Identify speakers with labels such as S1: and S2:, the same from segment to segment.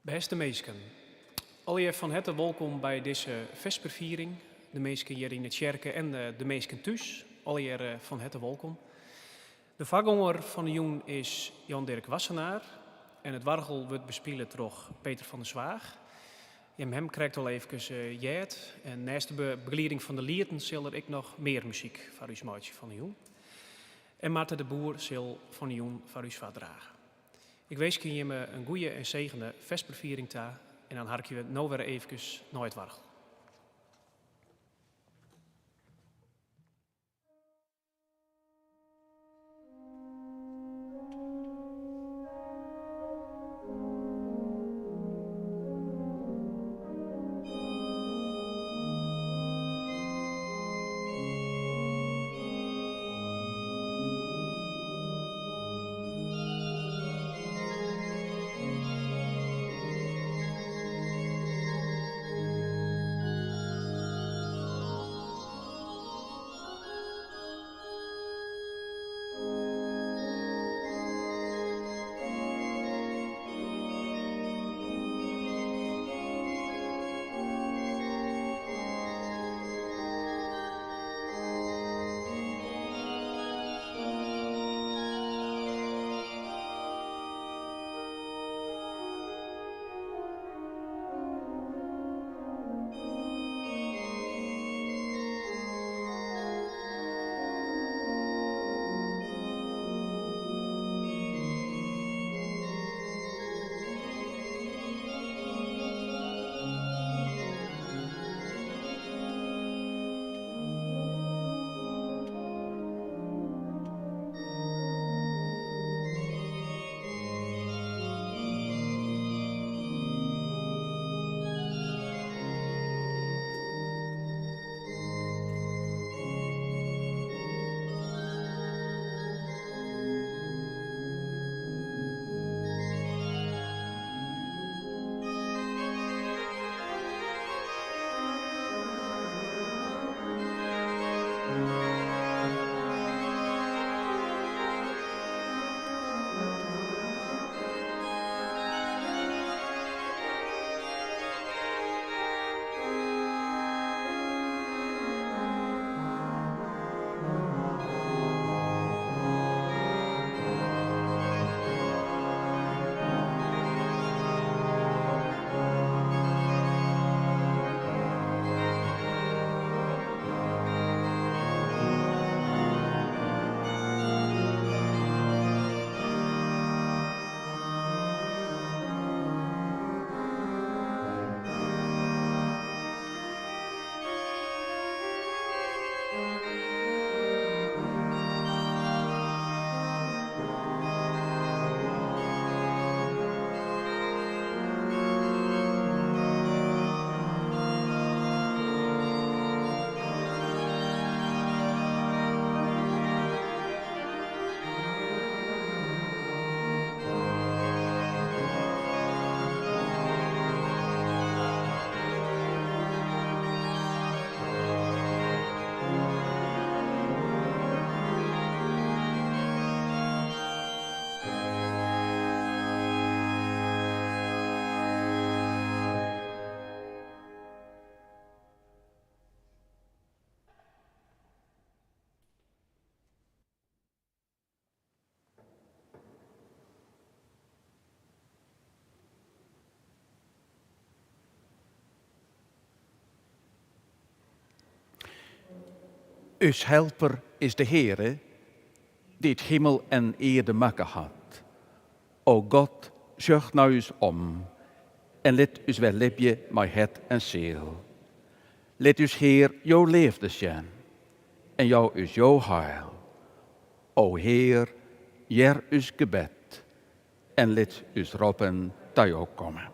S1: Beste meesken, allereerst van harte welkom bij deze vesperviering. De meesken hier in het kerken en de meesken thuis. Allereerst van harte welkom. De voorganger van de jong is Jan-Dirk Wassenaar en het wargel wordt bespeeld door Peter van der Zwaag. Hem krijgt al even jet en naast de begeleiding van de lieden zal er ik nog meer muziek voor u smaakje van de jong. En Marten de Boer zal van Joen voor u dragen. Ik wens je me een goede en zegende vesperviering ta. En dan hark je nou weer even nooit wargel.
S2: Us helper is de Heere, die het hemel en aarde maken had. O God, zucht naar us om, en let us wel liefje met het en ziel. Let us Heer jouw liefde zijn, en jou is jouw heil. O Heer, jer us gebed, en let us roepen dat jou komen.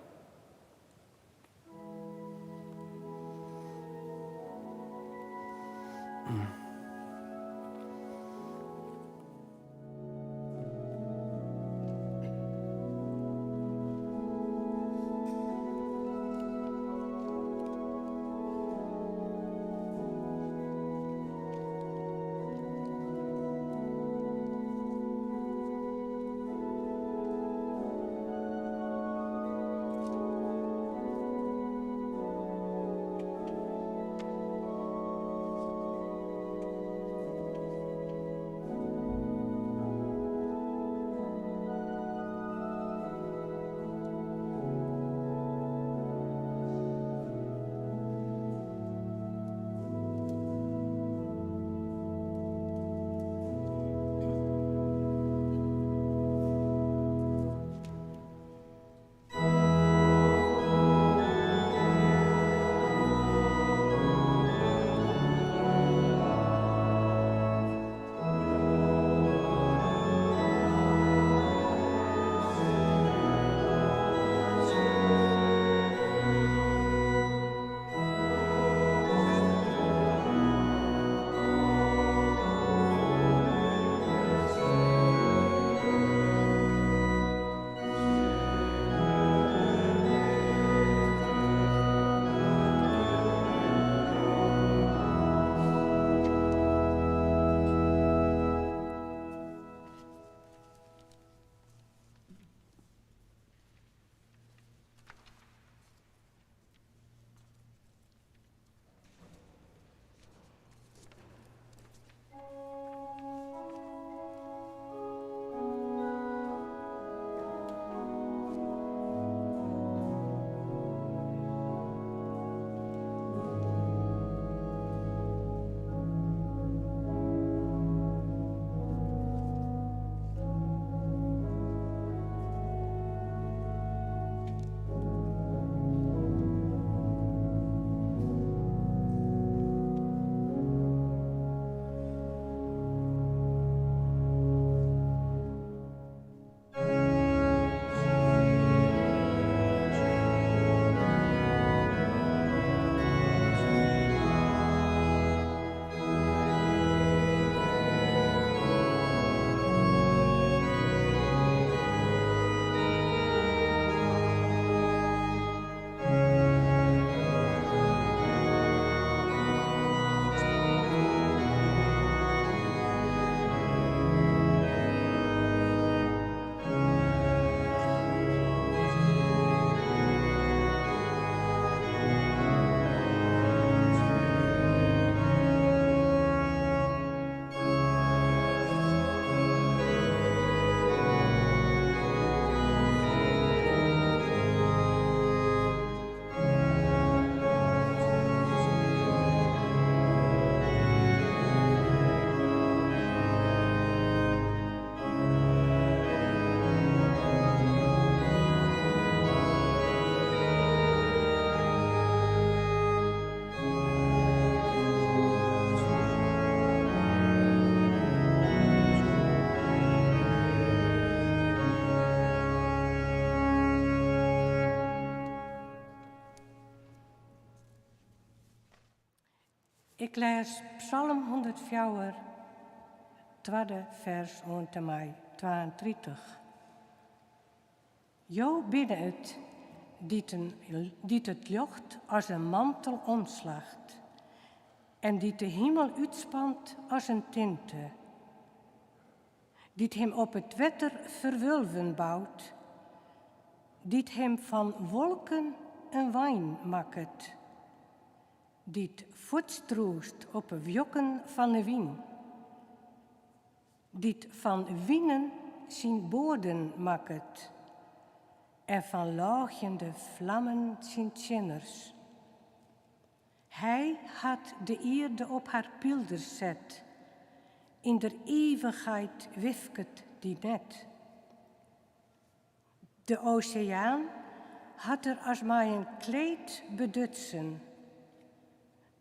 S3: Ik lees Psalm 104, tweede vers onder mij, 32. Jo binnen het, die het jocht als een mantel omslacht en die de hemel uitspant als een tinte, die hem op het wetter verwulven bouwt, die hem van wolken een wijn maakt, die voetstroost op de wjokken van de wien, die van wienen zijn bodem maakt en van laagjende vlammen zijn tjenners. Hij had de eerde op haar pilders zet, in der eeuwigheid wifket die net. De oceaan had er als mij een kleed bedutsen.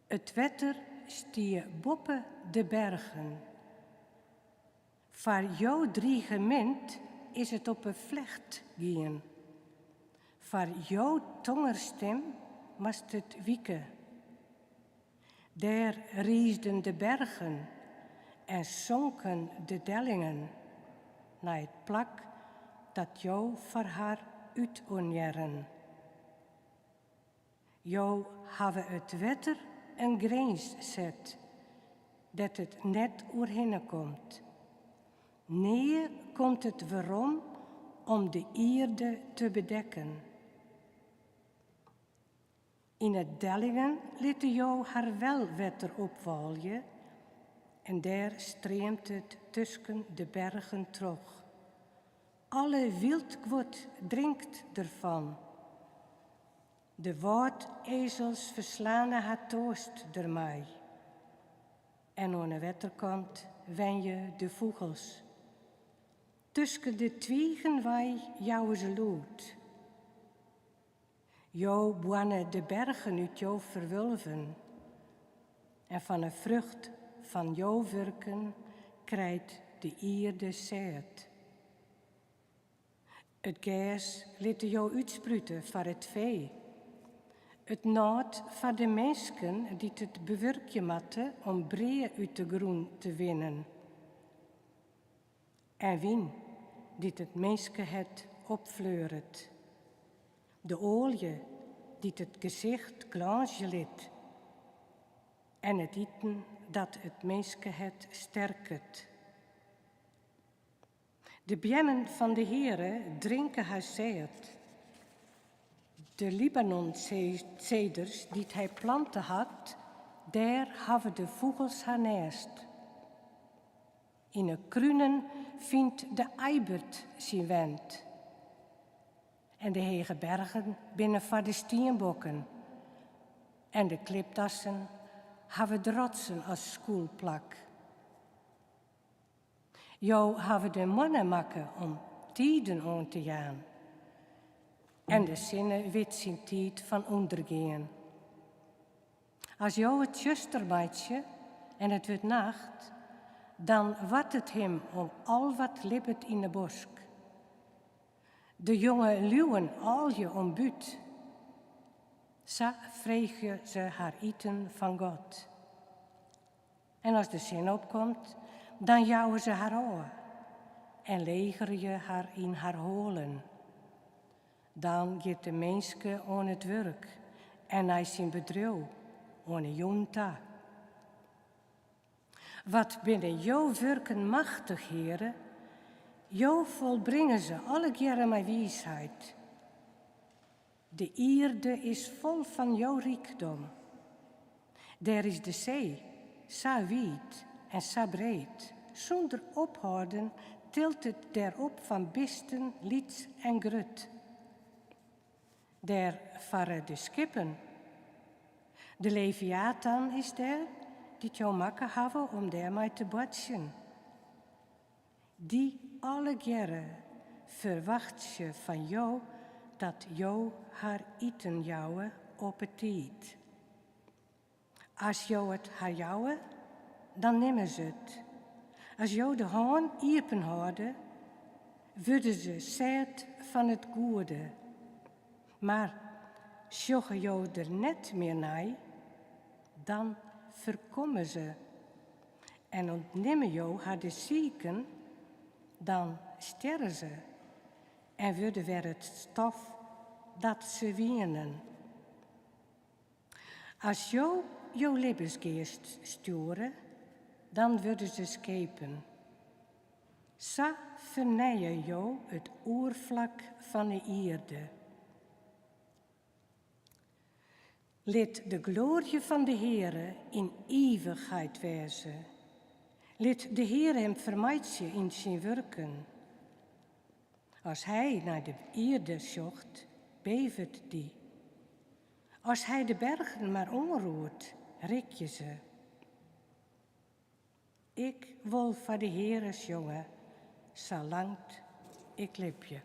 S3: Het wetter stie boppen de bergen. Voor jou dreigement is het op een vlecht gaan. Voor jou tongerstem moest het wieken. Daar riesden de bergen en zonken de dellingen naar het plak dat jou voor haar utonjeren. Jou hebben het wetter een grens zet, dat het net oerheen komt. Nee, komt het waarom om de aarde te bedekken. In het dellingen liet jou haar wel wetter opwalje en daar streamt het tussen de bergen terug. Alle wildkwot drinkt ervan. De woordezels verslaan haar toost ermee. En aan de wetterkant wen je de vogels. Tussen de twiegen wij jou ze lood. Jo boane de bergen uit jou verwulven. En van een vrucht van jouw werken krijgt de aarde zaad. Het gas liet jou uitspruten voor het vee. Het naad voor de mensen die het bewerkje matten om breeën uit de groen te winnen. En wien die het mensen het opfleuret. De olie die het gezicht glansje liet. En het eten dat het mensen het sterket. De bjemmen van de Heere drinken haar zeerd. De Libanon-ceders die hij planten had, daar hebben de vogels haar nest. In de kruinen vindt de eibert zijn wend. En de hege bergen binnen voor de steenbokken. En de kliptassen hebben de rotsen als schoolplak. Jou hebben de mannen maken om tijden aan te gaan. En de zinnen weet zijn tijd van ondergaan. Als jou het justermeidje en het wordt nacht, dan wordt het hem om al wat lippet in de bosk. De jonge luwen al je om buut. Zo vreeg je ze haar eten van God. En als de zin opkomt, dan jouwen ze haar aan en leger je haar in haar holen. Dan gaat de menske aan het werk en hij zijn bedrijf aan een junta. Wat binnen jouw werken machtig, heren, jou volbrengen ze alle keren met wijsheid. De aarde is vol van jouw rijkdom. Daar is de zee, zo wijd en zo breed. Zonder ophouden tilt het daarop van bisten, lieds en grut. Daar varen de skippen. De Leviathan is daar, die jou maken hebben om daarmee te botsen. Die alle keren verwacht je van jou dat jou haar eten jouwe op het tijd. Als jou het haar jouwe, dan nemen ze het. Als jou de haan iepen houden, worden ze zet van het goede. Maar sjogge jou er net meer naar, dan voorkomen ze. En ontnemen jou haar de zieken, dan sterren ze. En worden weer het stof dat ze wienen. Als jou jouw levensgeest sturen, dan worden ze schepen. Zo vernijen jou het oervlak van de aarde. Laat de glorie van de Heere in eeuwigheid wezen. Laat de Heer hem vermijden in zijn werken. Als hij naar de aarde zocht, beeft die. Als hij de bergen maar onroert, rek je ze. Ik wil voor de Heere jongen, zolang ik leef.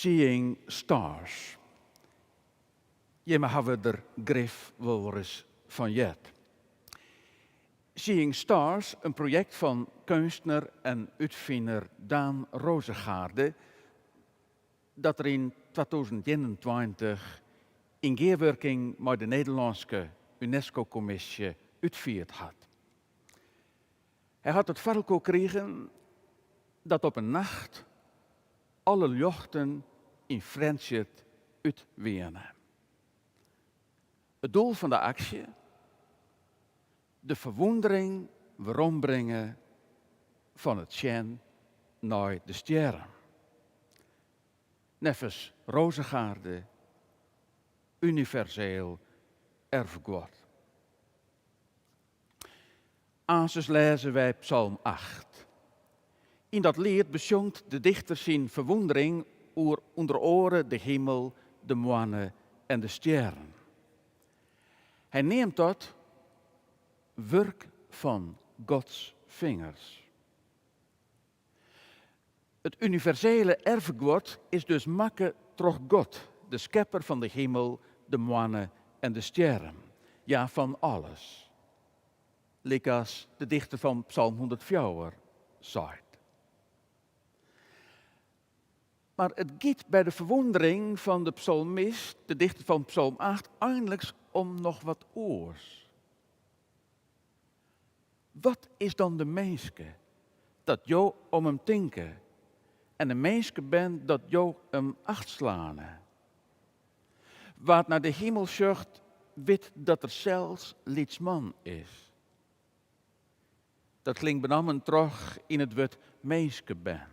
S2: Seeing Stars. Je hebben er grif wel eens van jet. Seeing Stars, een project van kunstenaar en uitvinder Daan Rozengaarde, dat er in 2021 in geerwerking met de Nederlandse UNESCO-commissie uitgevoerd had. Hij had het varkel gekregen dat op een nacht alle lichten in Friendship uitwenen. Het doel van de actie: de verwondering waarom brengen van het Sjen naar de sterren. Neffens Rozengaarde, universeel erfgoed. Aanstes lezen wij Psalm 8. In dat lied bezongt de dichter zijn verwondering onder oren de hemel, de mannen en de sterren. Hij neemt dat werk van Gods vingers. Het universele erfgoed is dus maken door God, de schepper van de hemel, de mannen en de sterren. Ja, van alles. Lik als de dichter van Psalm 104 zei. Maar het gaat bij de verwondering van de psalmist, de dichter van Psalm 8, eindelijk om nog wat oors. Wat is dan de menske dat jou om hem denken en de menske bent dat jou hem achtslaan? Wat naar de hemel zucht, weet dat er zelfs lietsman is. Dat klinkt benammen terug in het woord menske ben.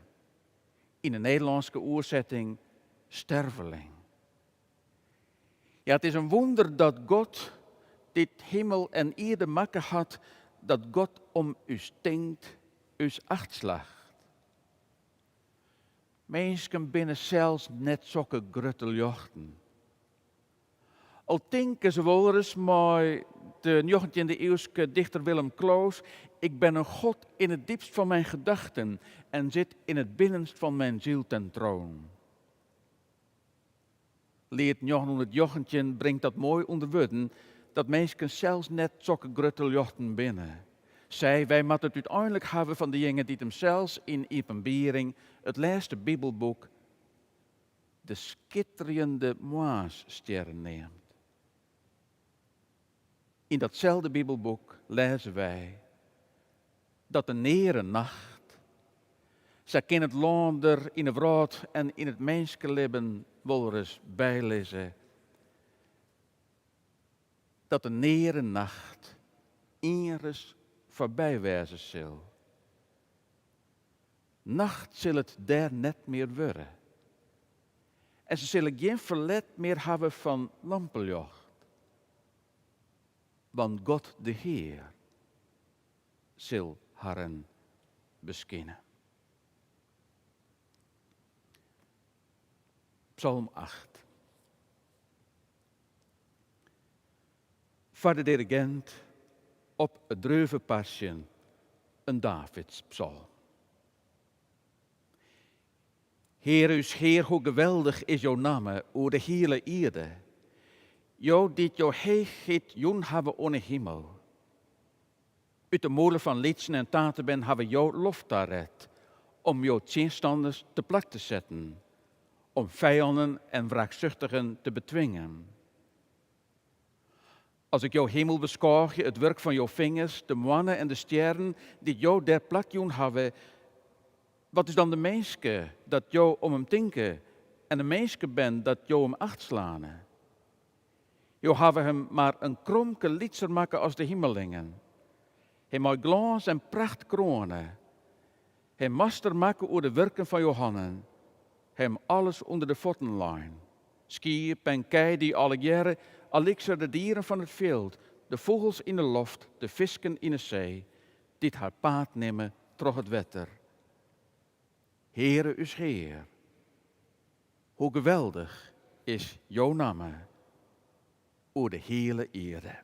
S2: In de Nederlandse oorzetting sterveling. Ja, het is een wonder dat God dit hemel en aarde maken had, dat God om u denkt, u achtslacht. Mensen binnen zelfs net zulke grutteljochten. Al denken ze wel eens, maar de 19e eeuwse dichter Willem Kloos, ik ben een God in het diepst van mijn gedachten en zit in het binnenst van mijn ziel ten troon. Leert 1900 brengt dat mooi onder woorden, dat mensen zelfs net zulke grutteljochten binnen. Wij moeten het uiteindelijk hebben van de jongen die hem zelfs in Openbaring, het laatste Bijbelboek, de schitterende Maassterren neemt. In datzelfde Bijbelboek lezen wij dat de nere nacht, zij kan het lander in het woord en in het mensenleven wel eens bijlezen, dat de nere nacht eens voorbij wezen zal. Nacht zal het daar net meer worden. En ze zullen geen verlet meer hebben van lampenlicht. Want God de Heer zal haren beskinnen. Psalm 8. Voor de dirigent op het dreuvenpasje een Davidspsalm. Heer, hoe geweldig is jouw naam, o de hele aarde. Jou dit jou heet joen hebben ohne hemel. Uit de molen van liedsen en taten ben hebben jou lof daaret, om jouw tegenstanders te plak te zetten, om vijanden en wraakzuchtigen te bedwingen. Als ik jouw hemel beschouw, het werk van jouw vingers, de mannen en de sterren die jou der plakjoen hebben, wat is dan de menske dat jou om hem denken en de menske bent dat jou om achtslaan? Jou hebben hem maar een kromke liedser maken als de hemelingen. Hij mag glans en pracht kronen. Hij master maken over de werken van jouw handen. Hem alles onder de voeten lijn. Schiep en kei die alle jaren, alixer de dieren van het veld, de vogels in de loft, de visken in de zee, dit haar paard nemen troch het wetter. Heere is Heer. Hoe geweldig is jouw naam over de hele aarde.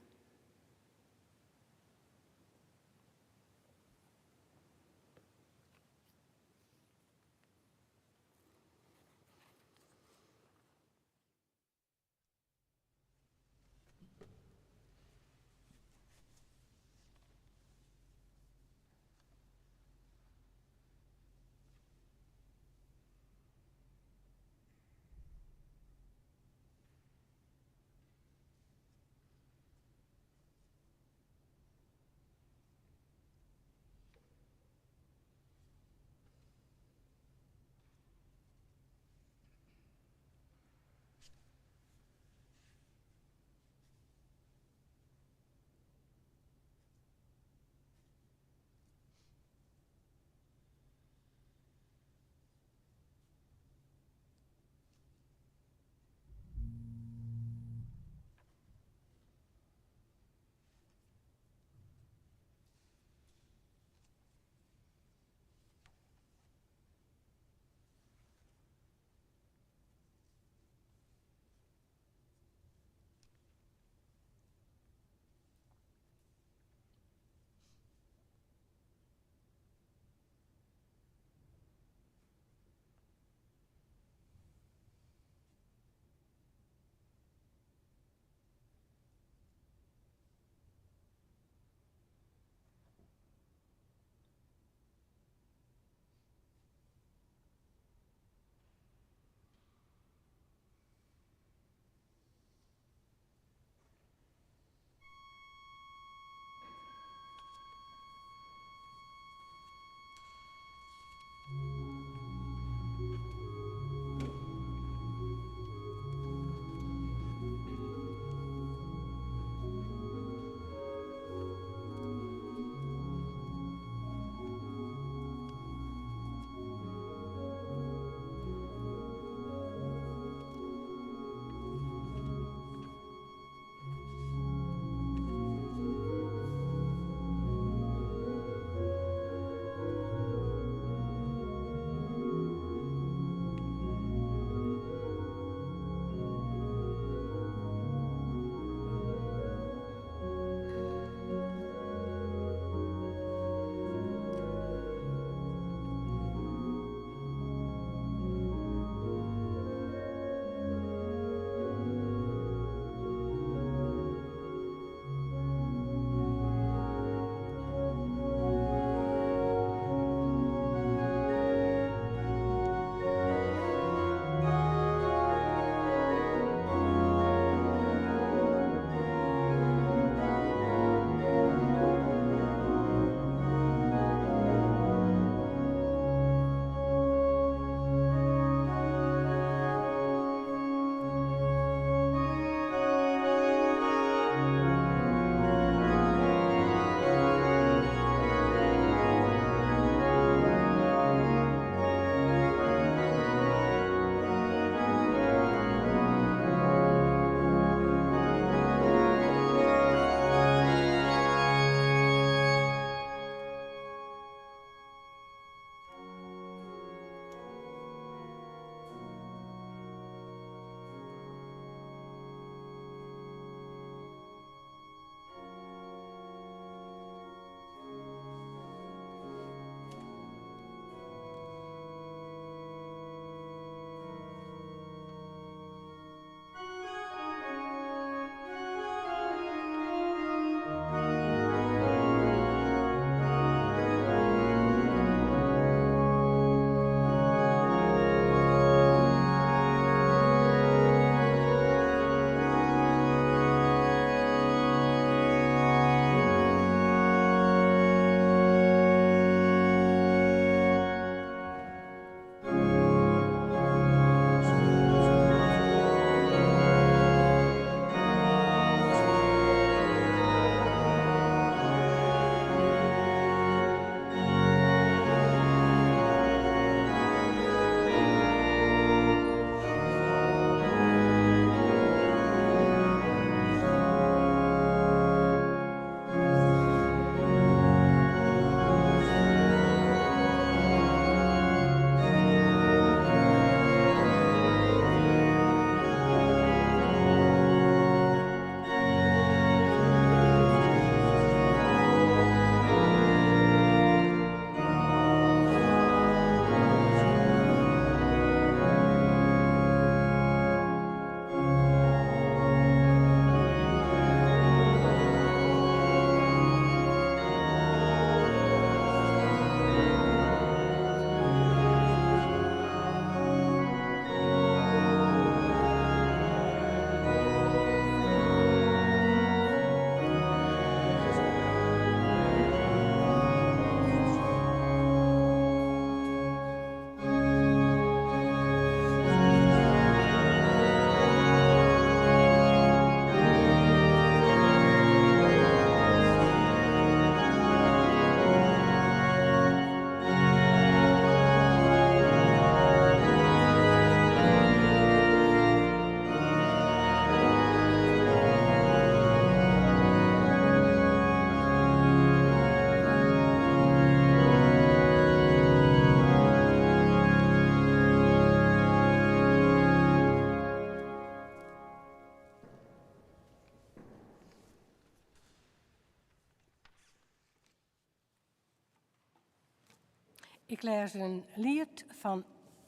S3: Ik lees een lied van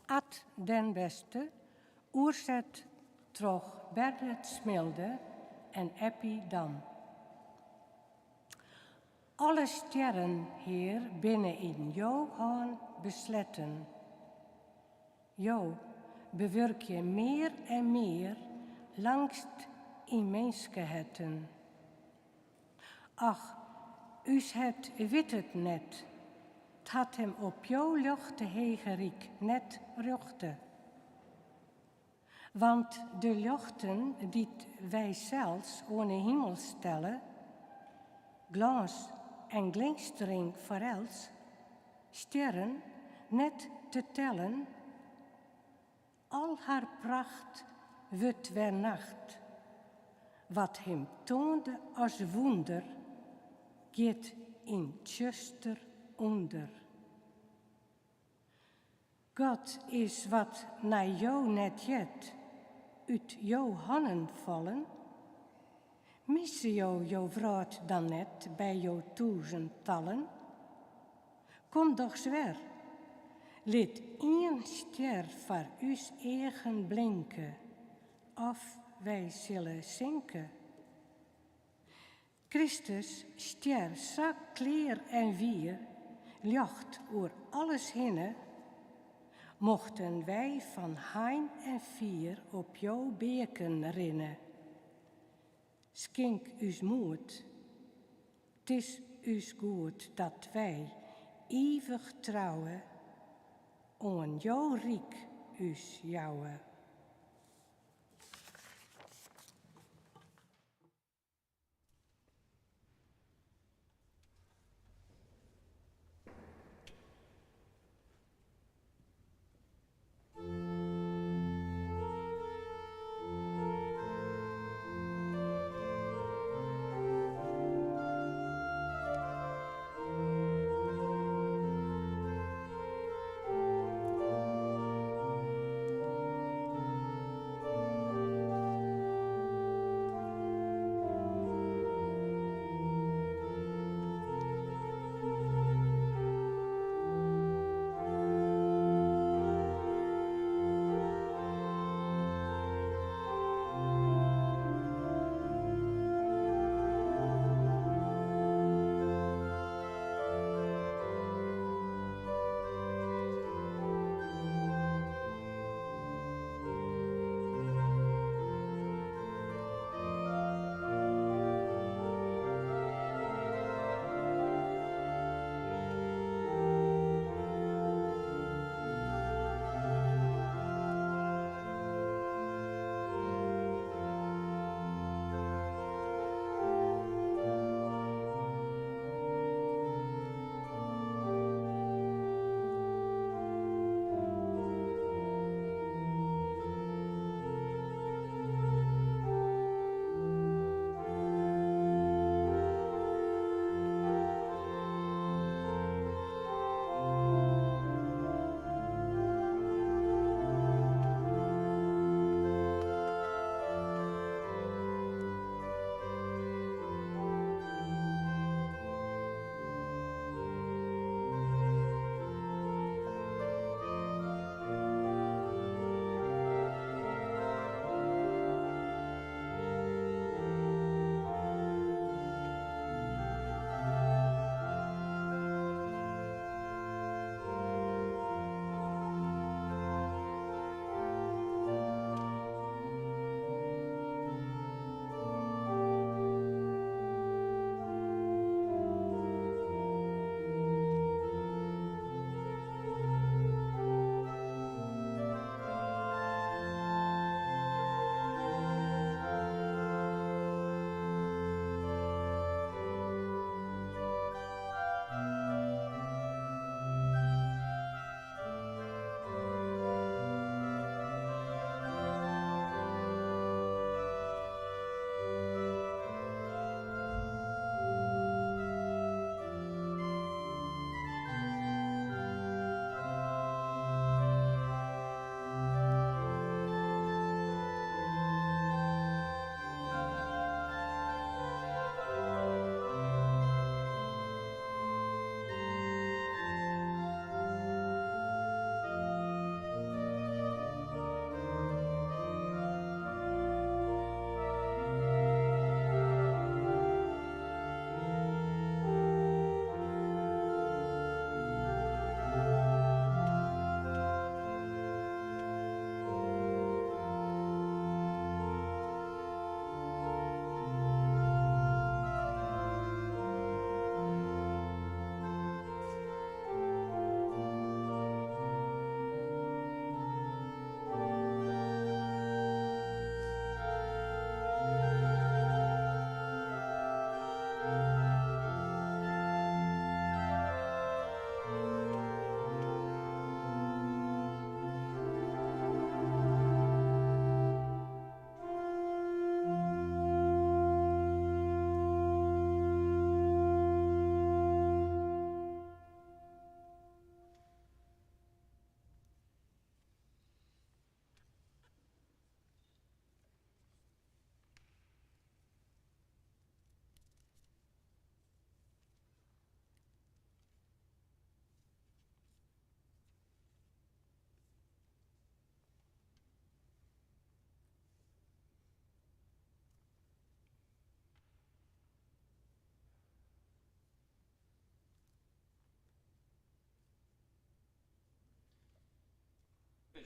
S3: Ad den Beste, oerzet troch Bernard Smilde en Eppie Dam. Alle sterren, Heer, binnen in jouw hand besletten. Jo, bewirk je meer en meer langst in menskehetten. Ach, us het wit het net, het had hem op jouw luchte hegeriek net ruchte. Want de luchten die wij zelfs ohne hemel stellen, glans en glinstering voorels, sterren net te tellen, al haar pracht wordt weer nacht. Wat hem toonde als wonder, gaat in tjuster onder. God is wat naar jou net jet, uit jouw handen vallen. Misse jou jouw vraat dan net bij jouw duizendtallen? Kom doch zwer, laat één ster voor us eigen blinken, of wij zullen zinken. Christus ster zak kleer en wier, licht oer alles hinne, mochten wij van hein en vier op jouw beken rinnen. Skink us moed, 'tis us goed dat wij eeuwig trouwen, aan jouw riek us jouwen.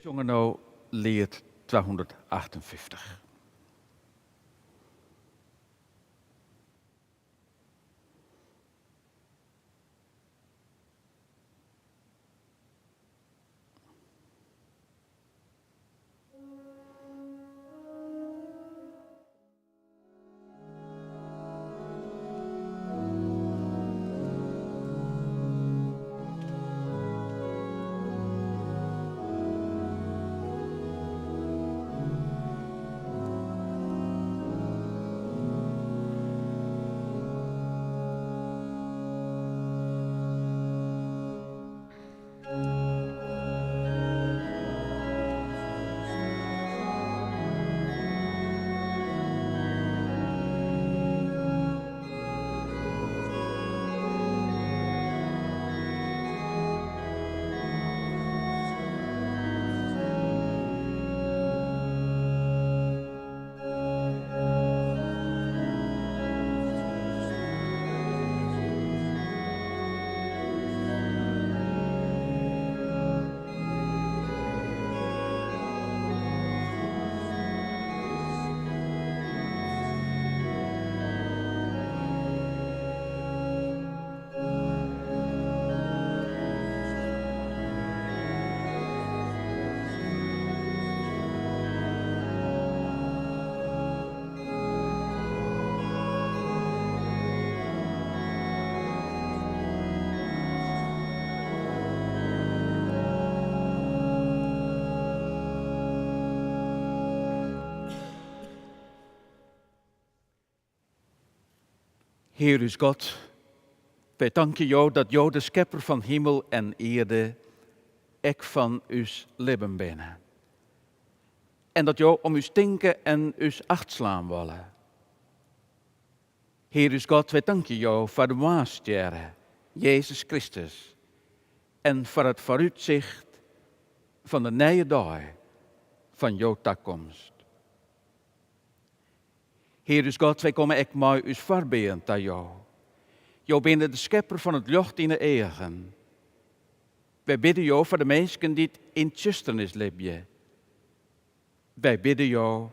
S2: Zongen nou lied 258. Heer is God, wij danken jou dat jou de schepper van hemel en aarde, ek van us leven binnen. En dat jou om us denken en us achtslaan willen. Heer is God, wij danken jou voor de maastjere, Jezus Christus. En voor het vooruitzicht van de nieuwe dag van jouw toekomst. Heer is God, wij komen ek maar us voorbeden aan jou. Jou bent de schepper van het licht in de eigen. Wij bidden jou voor de mensen die in tjusternis leven. Wij bidden jou.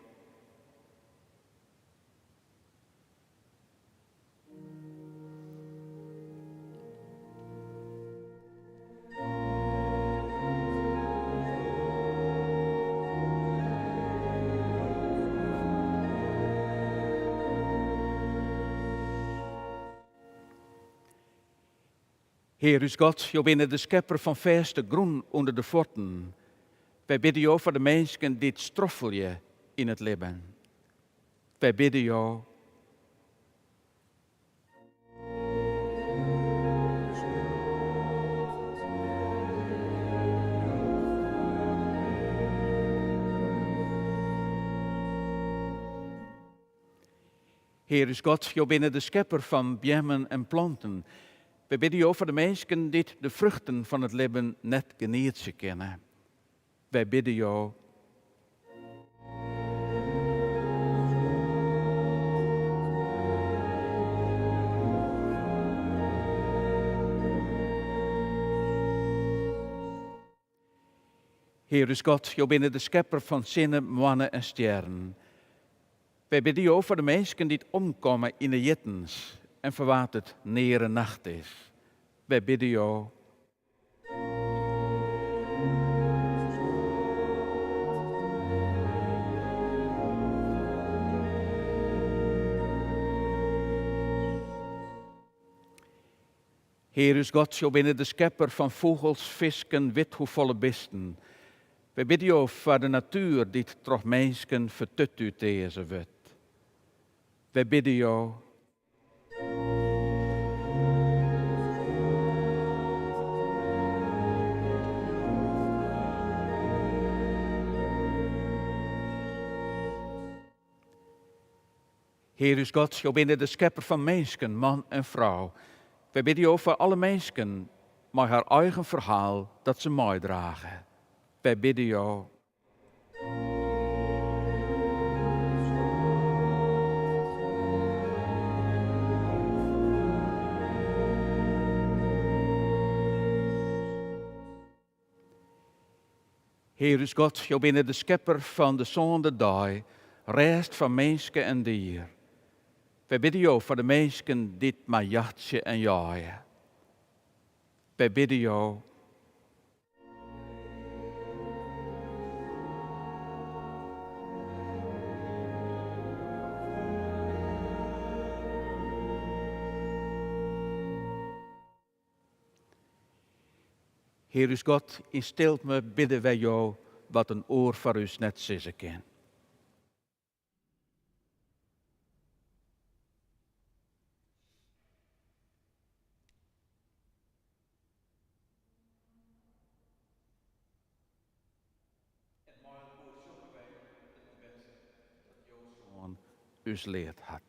S2: Heer is God, jou bent de schepper van verste groen onder de voeten. Wij bidden jou voor de mensen die stroffelje in het leven. Wij bidden jou. Heer is God, jou bent de schepper van bomen en planten. We bidden jou voor de mensen die de vruchten van het leven net genieten kennen. Wij bidden jou. Heer is God, jou bent de schepper van zinnen, mannen en sterren. Wij bidden jou voor de mensen die omkomen in de jittens en voor wat het nere nacht is. Wij bidden jou. Heer is God, jou bent de schepper van vogels, visken, withoevolle beesten. Wij bidden jou voor de natuur die toch mensen vertut uit deze wordt. Wij bidden jou. Heer is God, jou bent de schepper van mensen, man en vrouw. Wij bidden jou voor alle mensen, maar haar eigen verhaal dat ze meedragen. Wij bidden jou. Heer is God, jou bent de schepper van de zon de dag, rest van mensen en dier. Wij bidden jou voor de mensen dit maar jachtje en jaaien. Wij bidden jou. Heer is God, in stilte bidden wij jou wat een oor voor ons net zeggen kan. Us leerd had.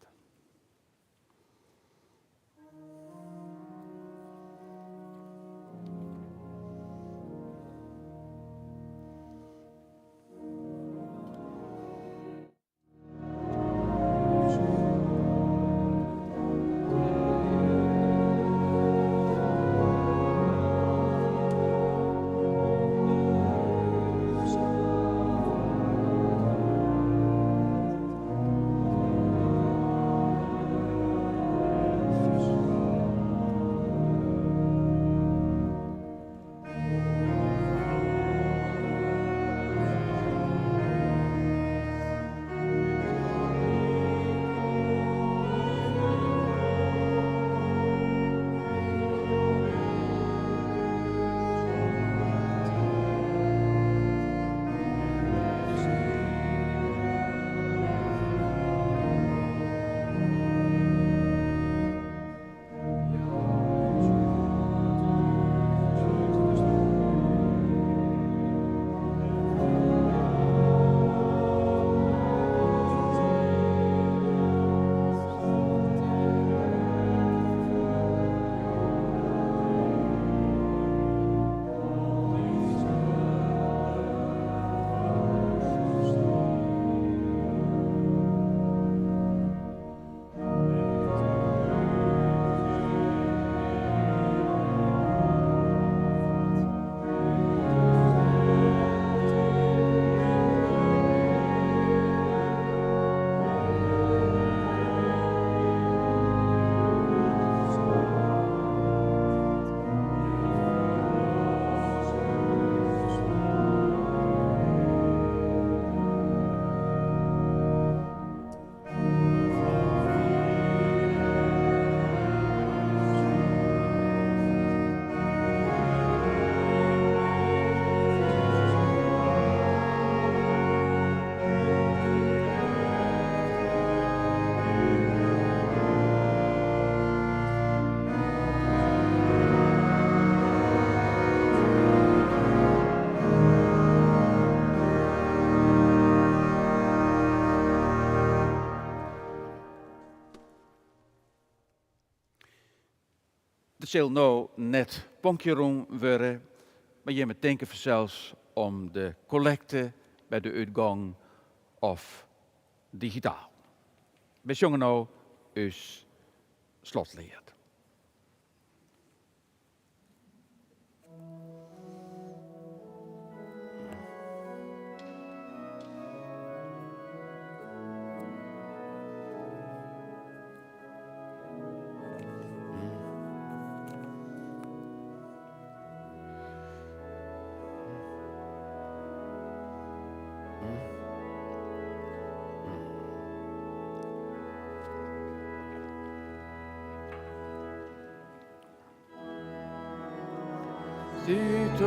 S2: Het zal nou net ponkjeroen worden, maar je moet denken zelfs om de collecte bij de uitgang of digitaal. We zongen nou ons slotlied. Ziet